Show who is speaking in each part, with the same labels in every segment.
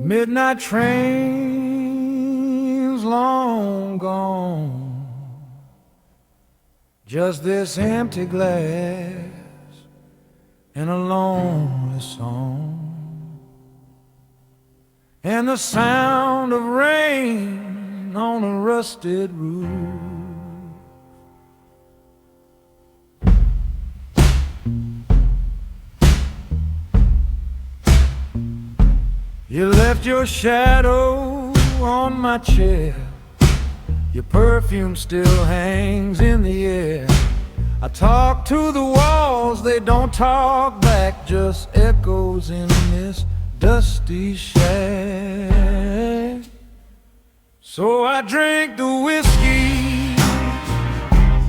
Speaker 1: midnight train's long gone, just this empty glass and a lonely song, and the sound of rain on a rusted roof. You left your shadow on my chair, your perfume still hangs in the air. I talk to the walls, they don't talk back, just echoes in this dusty shack. So I drink the whiskey,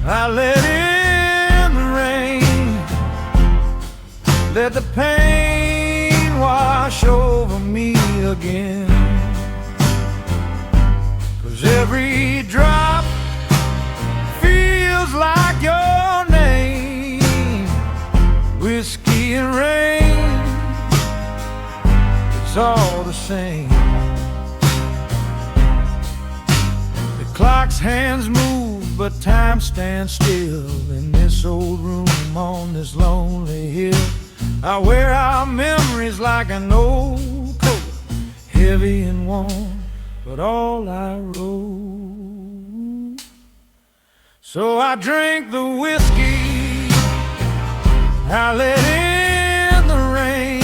Speaker 1: I let in the rain, let the pain wash over me again. 'Cause every drop feels like your name. Whiskey and rain, it's all the same. The clock's hands move, but time stands still in this old room on this lonely hill. I wear out memories like an old coat, heavy and warm, but all I wrote. So I drink the whiskey, I let in the rain,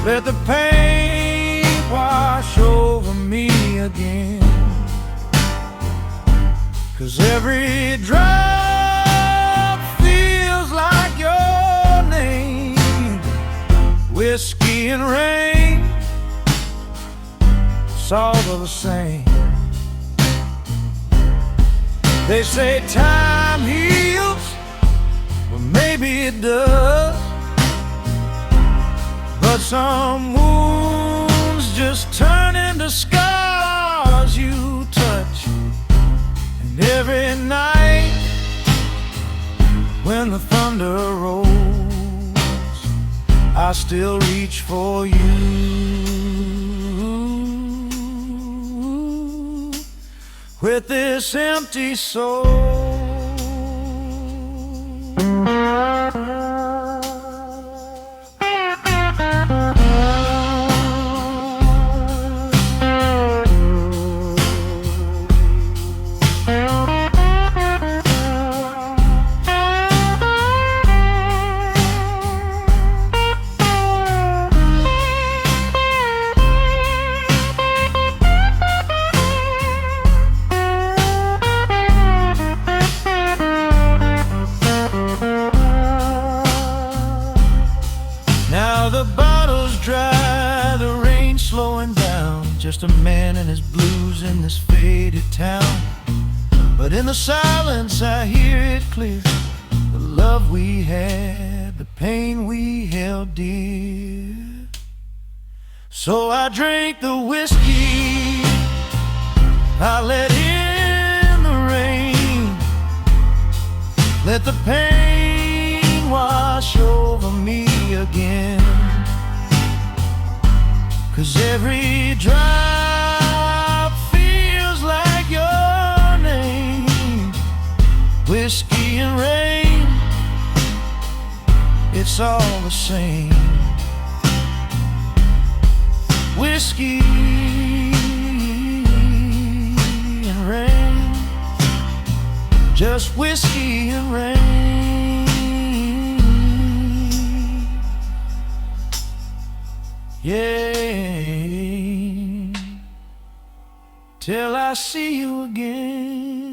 Speaker 1: let the pain wash over me again. 'Cause every drop feels like your name. Whiskey and rain, it's all the same. They say time heals, well maybe it does, but some wounds just turn into scars you touch. And every night when the thunder rolls, I still reach for you with this empty soul. Now the bottle's dry, the rain slowing down, just a man and his blues in this faded town. But in the silence I hear it clear, the love we had, the pain we held dear. So I drink the whiskey, I let in the rain, let the pain wash over me again. 'Cause every drop feels like your name. Whiskey and rain, it's all the same. Whiskey and rain, just whiskey and rain. Yeah, till I see you again.